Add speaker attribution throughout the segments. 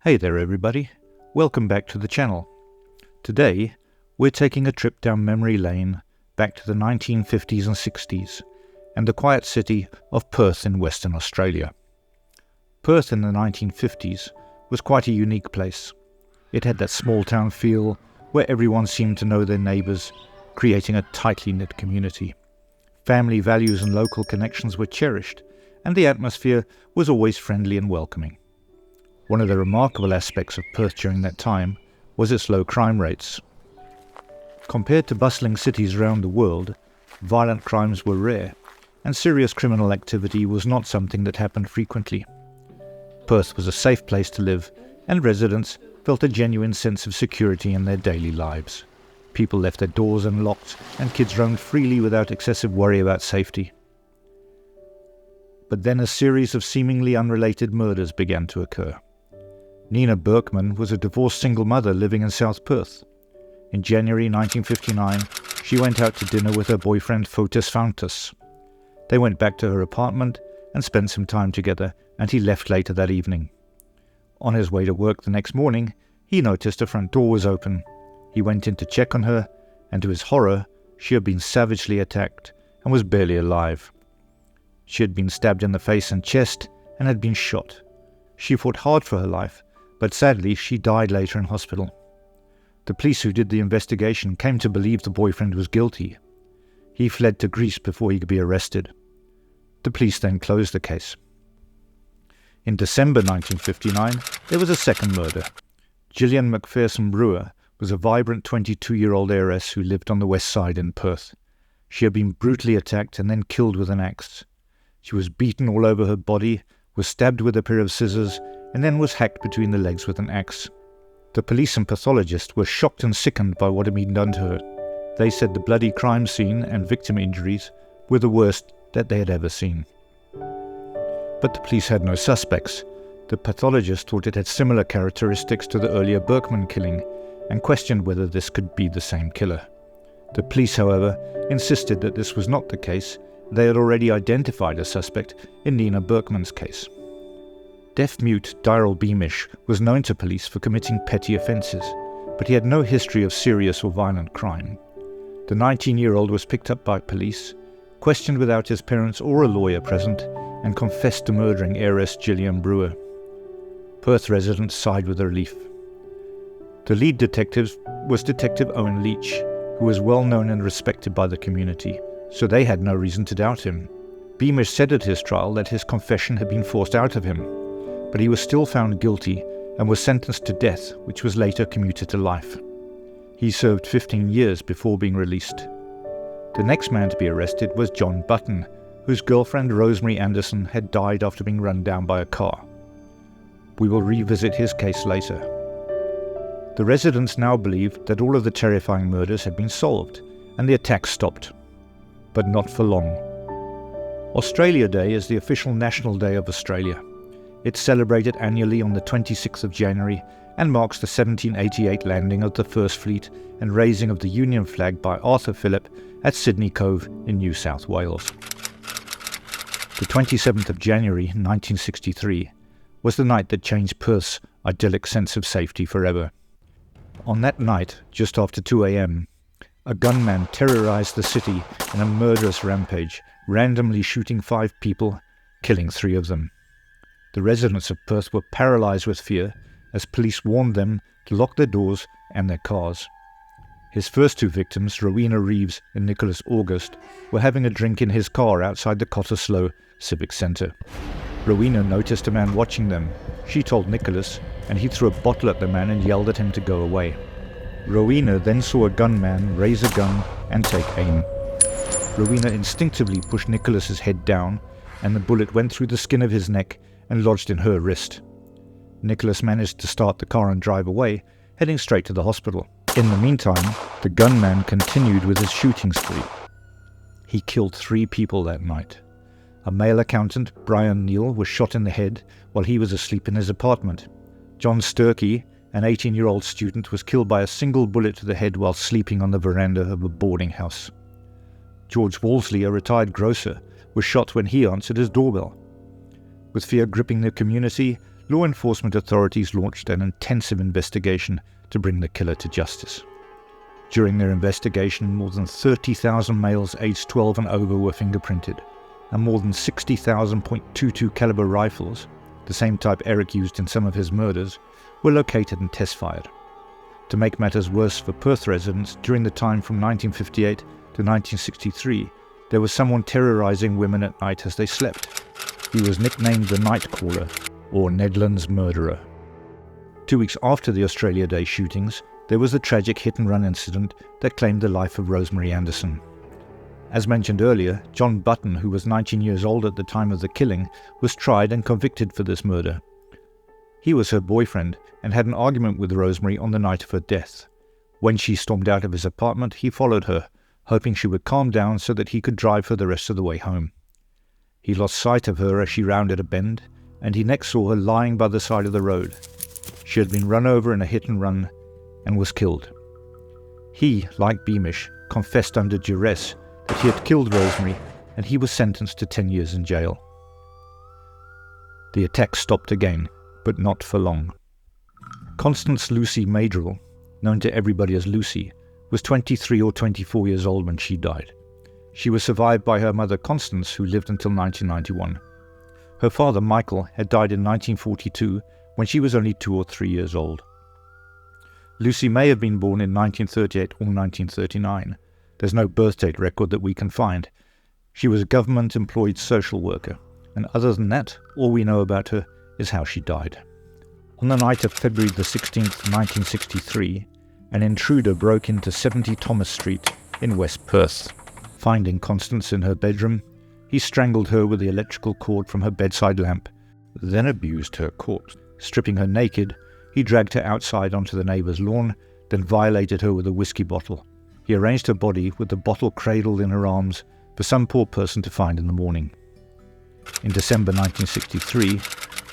Speaker 1: Hey there everybody, welcome back to the channel. Today we're taking a trip down memory lane back to the 1950s and 60s and the quiet city of Perth in Western Australia. Perth in the 1950s was quite a unique place. It had that small town feel where everyone seemed to know their neighbours, creating a tightly knit community. Family values and local connections were cherished, and the atmosphere was always friendly and welcoming. One of the remarkable aspects of Perth during that time was its low crime rates. Compared to bustling cities around the world, violent crimes were rare, and serious criminal activity was not something that happened frequently. Perth was a safe place to live, and residents felt a genuine sense of security in their daily lives. People left their doors unlocked, and kids roamed freely without excessive worry about safety. But then a series of seemingly unrelated murders began to occur. Nina Berkman was a divorced single mother living in South Perth. In January 1959, she went out to dinner with her boyfriend Fotis Fountas. They went back to her apartment and spent some time together, and he left later that evening. On his way to work the next morning, he noticed her front door was open. He went in to check on her, and to his horror, she had been savagely attacked and was barely alive. She had been stabbed in the face and chest and had been shot. She fought hard for her life, but sadly she died later in hospital. The police who did the investigation came to believe the boyfriend was guilty. He fled to Greece before he could be arrested. The police then closed the case. In December 1959, there was a second murder. Gillian McPherson Brewer was a vibrant 22-year-old heiress who lived on the west side in Perth. She had been brutally attacked and then killed with an axe. She was beaten all over her body, was stabbed with a pair of scissors, and then was hacked between the legs with an axe. The police and pathologist were shocked and sickened by what had been done to her. They said the bloody crime scene and victim injuries were the worst that they had ever seen. But the police had no suspects. The pathologist thought it had similar characteristics to the earlier Berkman killing and questioned whether this could be the same killer. The police, however, insisted that this was not the case. They had already identified a suspect in Nina Berkman's case. Deaf-mute Daryl Beamish was known to police for committing petty offences, but he had no history of serious or violent crime. The 19-year-old was picked up by police, questioned without his parents or a lawyer present, and confessed to murdering heiress Gillian Brewer. Perth residents sighed with relief. The lead detective was Detective Owen Leach, who was well known and respected by the community, so they had no reason to doubt him. Beamish said at his trial that his confession had been forced out of him, but he was still found guilty and was sentenced to death, which was later commuted to life. He served 15 years before being released. The next man to be arrested was John Button, whose girlfriend Rosemary Anderson had died after being run down by a car. We will revisit his case later. The residents now believed that all of the terrifying murders had been solved and the attacks stopped. But not for long. Australia Day is the official national day of Australia. It's celebrated annually on the 26th of January and marks the 1788 landing of the First Fleet and raising of the Union flag by Arthur Phillip at Sydney Cove in New South Wales. The 27th of January 1963 was the night that changed Perth's idyllic sense of safety forever. On that night, just after 2 a.m, a gunman terrorised the city in a murderous rampage, randomly shooting 5 people, killing 3 of them. The residents of Perth were paralysed with fear as police warned them to lock their doors and their cars. His first 2 victims, Rowena Reeves and Nicholas August, were having a drink in his car outside the Cottesloe Civic Centre. Rowena noticed a man watching them. She told Nicholas, and he threw a bottle at the man and yelled at him to go away. Rowena then saw a gunman raise a gun and take aim. Rowena instinctively pushed Nicholas's head down, and the bullet went through the skin of his neck and lodged in her wrist. Nicholas managed to start the car and drive away, heading straight to the hospital. In the meantime, the gunman continued with his shooting spree. He killed 3 people that night. A male accountant, Brian Neal, was shot in the head while he was asleep in his apartment. John Sturkey, an 18-year-old student, was killed by a single bullet to the head while sleeping on the veranda of a boarding house. George Wolseley, a retired grocer, was shot when he answered his doorbell. With fear gripping the community, law enforcement authorities launched an intensive investigation to bring the killer to justice. During their investigation, more than 30,000 males aged 12 and over were fingerprinted, and more than 60,000 .22 caliber rifles, the same type Eric used in some of his murders, were located and test-fired. To make matters worse for Perth residents, during the time from 1958 to 1963, there was someone terrorizing women at night as they slept. He was nicknamed the Night Caller, or Nedland's murderer. 2 weeks after the Australia Day shootings, there was the tragic hit-and-run incident that claimed the life of Rosemary Anderson. As mentioned earlier, John Button, who was 19 years old at the time of the killing, was tried and convicted for this murder. He was her boyfriend and had an argument with Rosemary on the night of her death. When she stormed out of his apartment, he followed her, hoping she would calm down so that he could drive her the rest of the way home. He lost sight of her as she rounded a bend, and he next saw her lying by the side of the road. She had been run over in a hit-and-run and was killed. He, like Beamish, confessed under duress that he had killed Rosemary, and he was sentenced to 10 years in jail. The attack stopped again, but not for long. Constance Lucy Madrill, known to everybody as Lucy, was 23 or 24 years old when she died. She was survived by her mother Constance, who lived until 1991. Her father Michael had died in 1942 when she was only 2 or 3 years old. Lucy may have been born in 1938 or 1939. There's no birth date record that we can find. She was a government-employed social worker, and other than that, all we know about her is how she died. On the night of February the 16th, 1963, an intruder broke into 70 Thomas Street in West Perth. Finding Constance in her bedroom, he strangled her with the electrical cord from her bedside lamp, then abused her corpse. Stripping her naked, he dragged her outside onto the neighbour's lawn, then violated her with a whiskey bottle. He arranged her body with the bottle cradled in her arms for some poor person to find in the morning. In December 1963,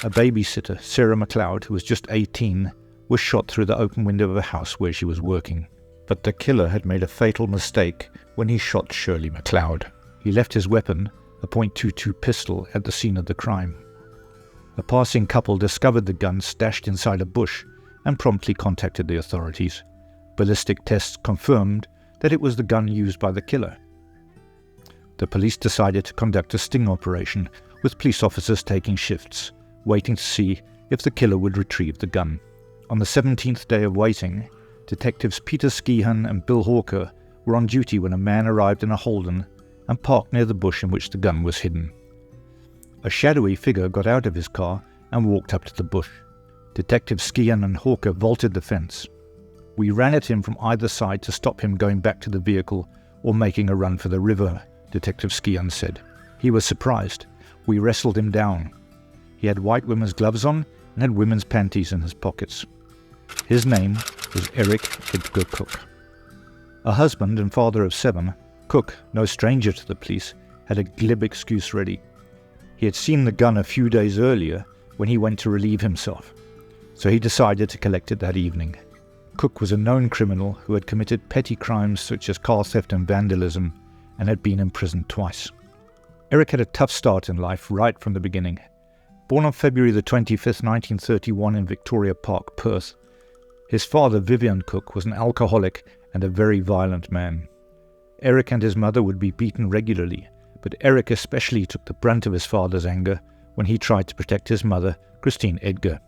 Speaker 1: a babysitter, Sarah McLeod, who was just 18, was shot through the open window of a house where she was working. But the killer had made a fatal mistake when he shot Shirley McLeod. He left his weapon, a .22 pistol, at the scene of the crime. A passing couple discovered the gun stashed inside a bush and promptly contacted the authorities. Ballistic tests confirmed that it was the gun used by the killer. The police decided to conduct a sting operation, with police officers taking shifts, waiting to see if the killer would retrieve the gun. On the 17th day of waiting, detectives Peter Skehan and Bill Hawker were on duty when a man arrived in a Holden and parked near the bush in which the gun was hidden. A shadowy figure got out of his car and walked up to the bush. Detectives Skehan and Hawker vaulted the fence. "We ran at him from either side to stop him going back to the vehicle or making a run for the river," Detective Skehan said. "He was surprised. We wrestled him down. He had white women's gloves on and had women's panties in his pockets." His name was Eric Edgar Cooke. A husband and father of 7, Cooke, no stranger to the police, had a glib excuse ready. He had seen the gun a few days earlier when he went to relieve himself, so he decided to collect it that evening. Cooke was a known criminal who had committed petty crimes such as car theft and vandalism, and had been imprisoned twice. Eric had a tough start in life right from the beginning. Born on February the 25th, 1931 in Victoria Park, Perth, his father, Vivian Cooke, was an alcoholic and a very violent man. Eric and his mother would be beaten regularly, but Eric especially took the brunt of his father's anger when he tried to protect his mother, Christine Edgar.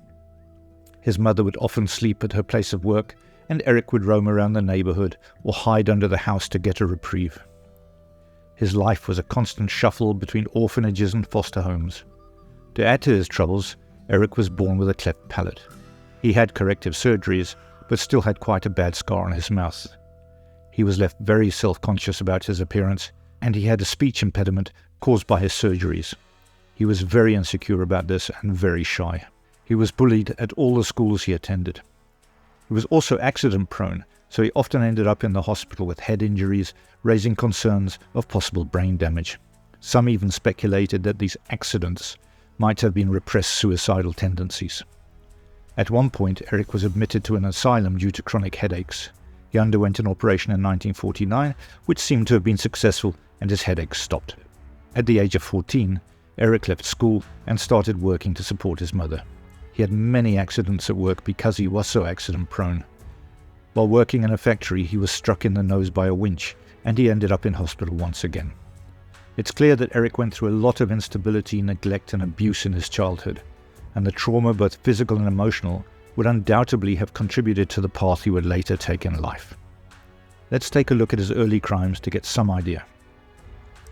Speaker 1: His mother would often sleep at her place of work, and Eric would roam around the neighbourhood or hide under the house to get a reprieve. His life was a constant shuffle between orphanages and foster homes. To add to his troubles, Eric was born with a cleft palate. He had corrective surgeries, but still had quite a bad scar on his mouth. He was left very self-conscious about his appearance, and he had a speech impediment caused by his surgeries. He was very insecure about this and very shy. He was bullied at all the schools he attended. He was also accident-prone, so he often ended up in the hospital with head injuries, raising concerns of possible brain damage. Some even speculated that these accidents might have been repressed suicidal tendencies. At one point, Eric was admitted to an asylum due to chronic headaches. He underwent an operation in 1949, which seemed to have been successful, and his headaches stopped. At the age of 14, Eric left school and started working to support his mother. He had many accidents at work because he was so accident-prone. While working in a factory, he was struck in the nose by a winch, and he ended up in hospital once again. It's clear that Eric went through a lot of instability, neglect, and abuse in his childhood, and the trauma, both physical and emotional, would undoubtedly have contributed to the path he would later take in life. Let's take a look at his early crimes to get some idea.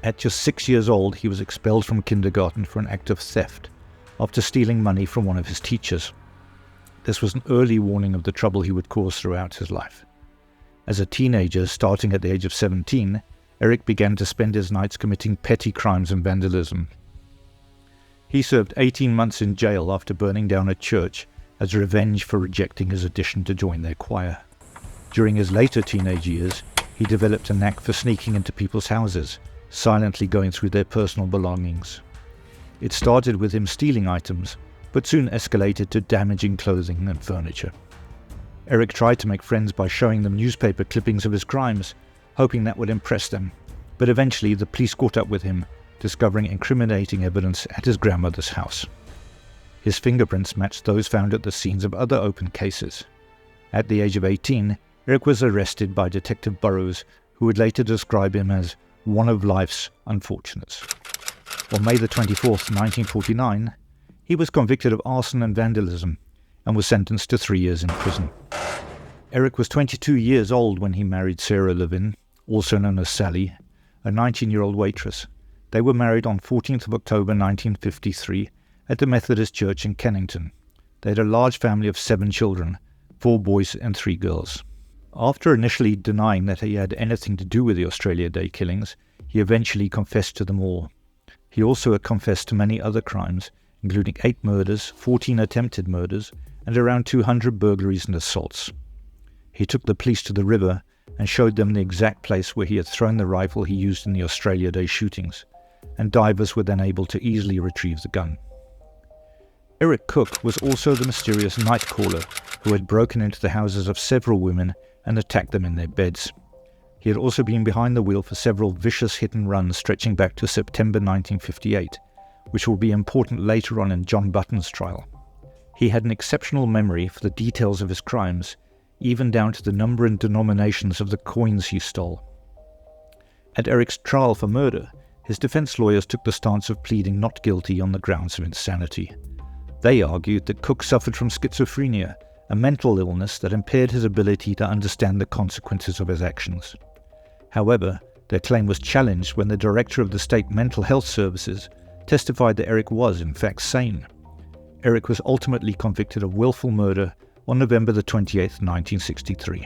Speaker 1: At just 6 years old, he was expelled from kindergarten for an act of theft after stealing money from one of his teachers. This was an early warning of the trouble he would cause throughout his life. As a teenager, starting at the age of 17, Eric began to spend his nights committing petty crimes and vandalism. He served 18 months in jail after burning down a church as revenge for rejecting his audition to join their choir. During his later teenage years, he developed a knack for sneaking into people's houses, silently going through their personal belongings. It started with him stealing items, but soon escalated to damaging clothing and furniture. Eric tried to make friends by showing them newspaper clippings of his crimes, hoping that would impress them, but eventually the police caught up with him, discovering incriminating evidence at his grandmother's house. His fingerprints matched those found at the scenes of other open cases. At the age of 18, Eric was arrested by Detective Burrows, who would later describe him as one of life's unfortunates. On May the 24th, 1949, he was convicted of arson and vandalism and was sentenced to 3 years in prison. Eric was 22 years old when he married Sarah Levin, also known as Sally, a 19-year-old waitress. They were married on 14th of October 1953 at the Methodist Church in Kennington. They had a large family of 7 children, 4 boys and 3 girls. After initially denying that he had anything to do with the Australia Day killings, he eventually confessed to them all. He also confessed to many other crimes, including 8 murders, 14 attempted murders, and around 200 burglaries and assaults. He took the police to the river and showed them the exact place where he had thrown the rifle he used in the Australia Day shootings, and divers were then able to easily retrieve the gun. Eric Cooke was also the mysterious night caller who had broken into the houses of several women and attacked them in their beds. He had also been behind the wheel for several vicious hit-and-runs stretching back to September 1958, which will be important later on in John Button's trial. He had an exceptional memory for the details of his crimes, even down to the number and denominations of the coins he stole. At Eric's trial for murder, his defense lawyers took the stance of pleading not guilty on the grounds of insanity. They argued that Cooke suffered from schizophrenia, a mental illness that impaired his ability to understand the consequences of his actions. However, their claim was challenged when the director of the State Mental Health Services testified that Eric was, in fact, sane. Eric was ultimately convicted of willful murder on November the 28th, 1963.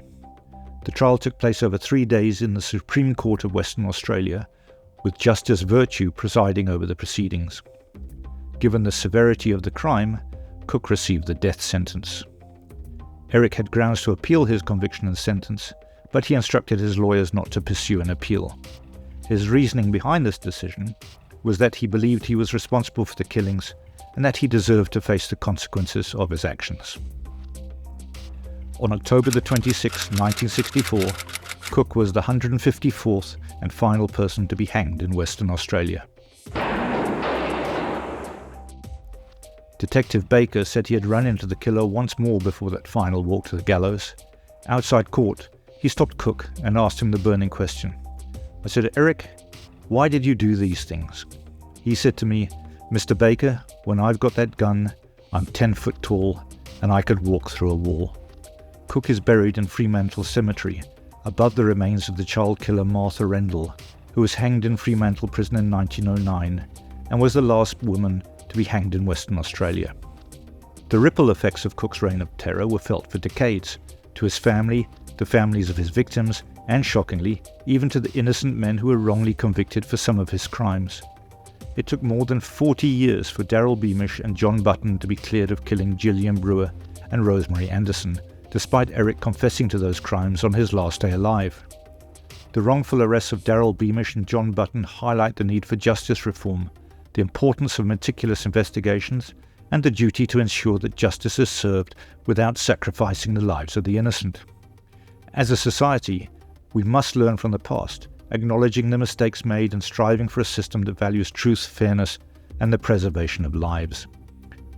Speaker 1: The trial took place over 3 days in the Supreme Court of Western Australia, with Justice Virtue presiding over the proceedings. Given the severity of the crime, Cooke received the death sentence. Eric had grounds to appeal his conviction and sentence, but he instructed his lawyers not to pursue an appeal. His reasoning behind this decision was that he believed he was responsible for the killings and that he deserved to face the consequences of his actions. On October the 26th, 1964, Cooke was the 154th and final person to be hanged in Western Australia. Detective Baker said he had run into the killer once more before that final walk to the gallows. Outside court, he stopped Cooke and asked him the burning question. I said, "Eric, why did you do these things?" He said to me, "Mr. Baker, when I've got that gun, I'm 10 foot tall and I could walk through a wall." Cooke is buried in Fremantle Cemetery, above the remains of the child killer Martha Rendell, who was hanged in Fremantle Prison in 1909 and was the last woman to be hanged in Western Australia. The ripple effects of Cooke's reign of terror were felt for decades, to his family, the families of his victims, and shockingly, even to the innocent men who were wrongly convicted for some of his crimes. It took more than 40 years for Daryl Beamish and John Button to be cleared of killing Gillian Brewer and Rosemary Anderson, despite Eric confessing to those crimes on his last day alive. The wrongful arrests of Daryl Beamish and John Button highlight the need for justice reform, the importance of meticulous investigations, and the duty to ensure that justice is served without sacrificing the lives of the innocent. As a society, we must learn from the past, acknowledging the mistakes made and striving for a system that values truth, fairness, and the preservation of lives.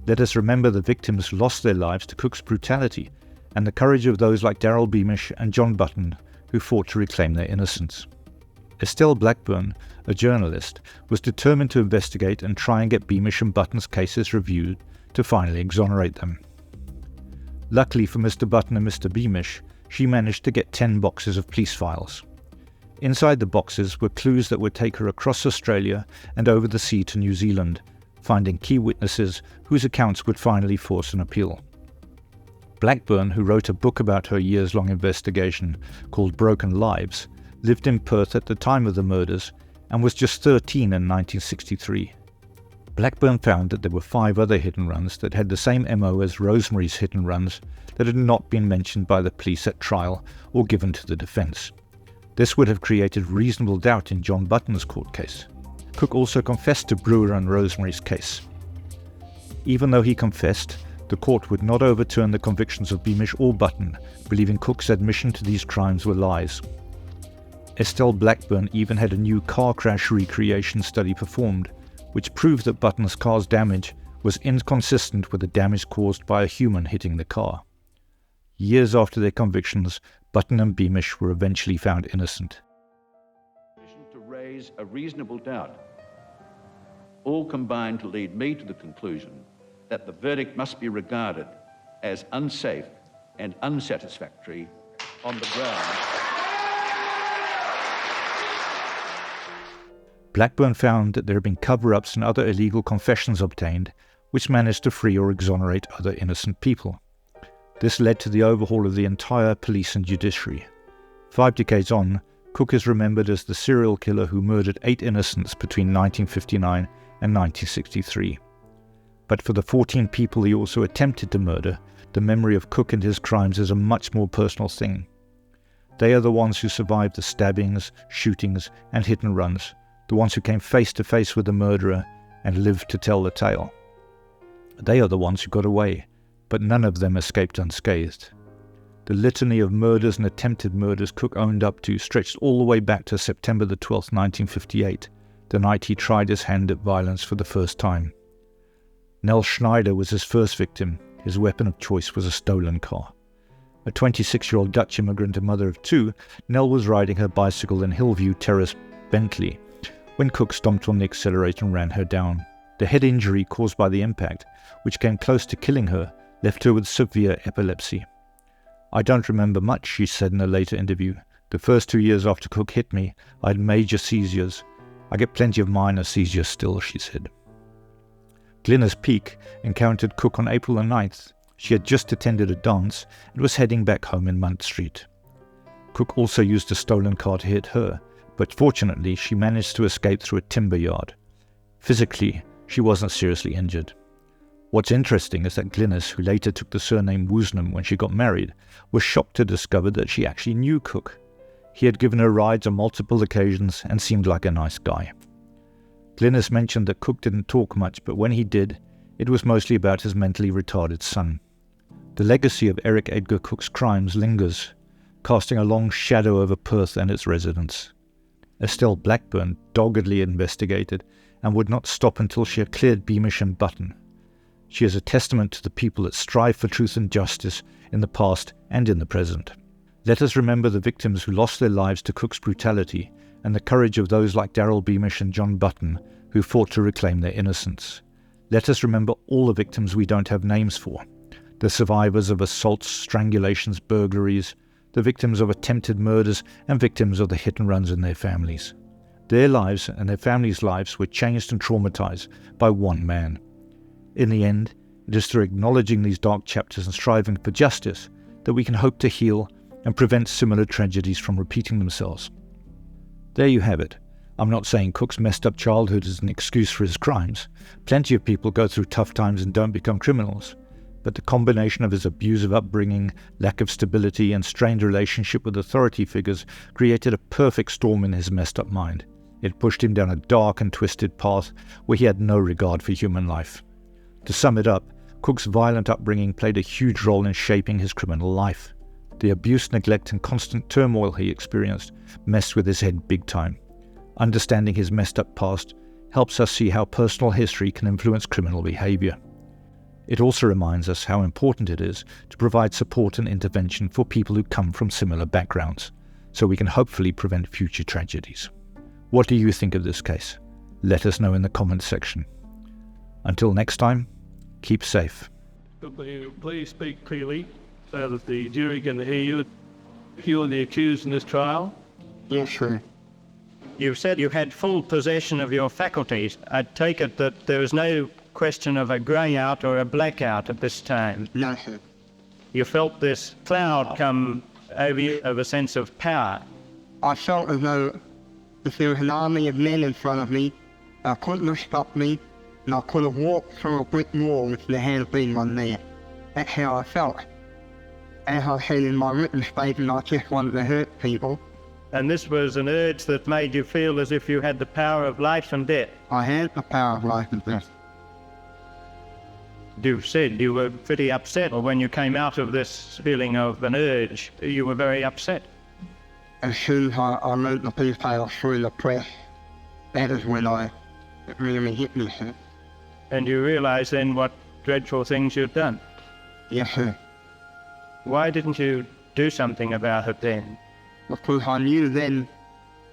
Speaker 1: Let us remember the victims who lost their lives to Cooke's brutality, and the courage of those like Daryl Beamish and John Button who fought to reclaim their innocence. Estelle Blackburn, a journalist, was determined to investigate and try and get Beamish and Button's cases reviewed to finally exonerate them. Luckily for Mr. Button and Mr. Beamish, she managed to get 10 boxes of police files. Inside the boxes were clues that would take her across Australia and over the sea to New Zealand, finding key witnesses whose accounts would finally force an appeal. Blackburn, who wrote a book about her years-long investigation called Broken Lives, lived in Perth at the time of the murders and was just 13 in 1963. Blackburn found that there were 5 other hit-and-runs that had the same MO as Rosemary's hit-and-runs that had not been mentioned by the police at trial or given to the defence. This would have created reasonable doubt in John Button's court case. Cooke also confessed to Brewer and Rosemary's case. Even though he confessed, the court would not overturn the convictions of Beamish or Button, believing Cooke's admission to these crimes were lies. Estelle Blackburn even had a new car crash recreation study performed, which proved that Button's car's damage was inconsistent with the damage caused by a human hitting the car. Years after their convictions, Button and Beamish were eventually found innocent.
Speaker 2: To raise a reasonable doubt, all combined to lead me to the conclusion that the verdict must be regarded as unsafe and unsatisfactory on the ground.
Speaker 1: Blackburn found that there had been cover-ups and other illegal confessions obtained, which managed to free or exonerate other innocent people. This led to the overhaul of the entire police and judiciary. 5 decades on, Cooke is remembered as the serial killer who murdered 8 innocents between 1959 and 1963. But for the 14 people he also attempted to murder, the memory of Cooke and his crimes is a much more personal thing. They are the ones who survived the stabbings, shootings, and hit-and-runs, the ones who came face to face with the murderer and lived to tell the tale. They are the ones who got away, but none of them escaped unscathed. The litany of murders and attempted murders Cooke owned up to stretched all the way back to September the 12th, 1958, the night he tried his hand at violence for the first time. Nell Schneider was his first victim. His weapon of choice was a stolen car. A 26-year-old Dutch immigrant and mother of 2, Nell was riding her bicycle in Hillview Terrace Bentley when Cooke stomped on the accelerator and ran her down. The head injury caused by the impact, which came close to killing her, left her with severe epilepsy. "I don't remember much," she said in a later interview. "The first 2 years after Cooke hit me, I had major seizures. I get plenty of minor seizures still," she said. Glynis Peake encountered Cooke on April the 9th. She had just attended a dance and was heading back home in Munt Street. Cooke also used a stolen car to hit her, but fortunately she managed to escape through a timber yard. Physically, she wasn't seriously injured. What's interesting is that Glynis, who later took the surname Woosnam when she got married, was shocked to discover that she actually knew Cooke. He had given her rides on multiple occasions and seemed like a nice guy. Glynis mentioned that Cooke didn't talk much, but when he did, it was mostly about his mentally retarded son. The legacy of Eric Edgar Cooke's crimes lingers, casting a long shadow over Perth and its residents. Estelle Blackburn doggedly investigated and would not stop until she had cleared Beamish and Button. She is a testament to the people that strive for truth and justice in the past and in the present. Let us remember the victims who lost their lives to Cooke's brutality and the courage of those like Daryl Beamish and John Button who fought to reclaim their innocence. Let us remember all the victims we don't have names for, the survivors of assaults, strangulations, burglaries, the victims of attempted murders and victims of the hit-and-runs in their families. Their lives and their families' lives were changed and traumatized by one man. In the end, it is through acknowledging these dark chapters and striving for justice that we can hope to heal and prevent similar tragedies from repeating themselves. There you have it. I'm not saying Cooke's messed up childhood is an excuse for his crimes. Plenty of people go through tough times and don't become criminals. But the combination of his abusive upbringing, lack of stability, and strained relationship with authority figures created a perfect storm in his messed up mind. It pushed him down a dark and twisted path where he had no regard for human life. To sum it up, Cooke's violent upbringing played a huge role in shaping his criminal life. The abuse, neglect, and constant turmoil he experienced messed with his head big time. Understanding his messed up past helps us see how personal history can influence criminal behavior. It also reminds us how important it is to provide support and intervention for people who come from similar backgrounds, so we can hopefully prevent future tragedies. What do you think of this case? Let us know in the comments section. Until next time, keep safe.
Speaker 3: Could you please speak clearly so that the jury can hear you? You are the accused in this trial?
Speaker 4: Yes, sir.
Speaker 5: You said you had full possession of your faculties. I take it that there was no question of a grey out or a blackout at this time.
Speaker 4: No, sir.
Speaker 5: You felt this cloud come over you of a sense of power.
Speaker 4: I felt as though if there was an army of men in front of me, I couldn't have stopped me, and I could have walked through a brick wall if there had been one there. That's how I felt. As I said in my written statement, I just wanted to hurt people.
Speaker 5: And this was an urge that made you feel as if you had the power of life and death.
Speaker 4: I had the power of life and death.
Speaker 5: You said you were pretty upset, or when you came out of this feeling of an urge, you were very upset.
Speaker 4: As soon as I wrote the details through the press, that is when it really hit me, sir.
Speaker 5: And you realised then what dreadful things you'd done.
Speaker 4: Yes, sir.
Speaker 5: Why didn't you do something about it then?
Speaker 4: Because I knew then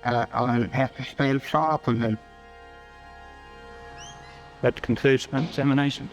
Speaker 4: I had to stand trial for them.
Speaker 5: That concludes my examination.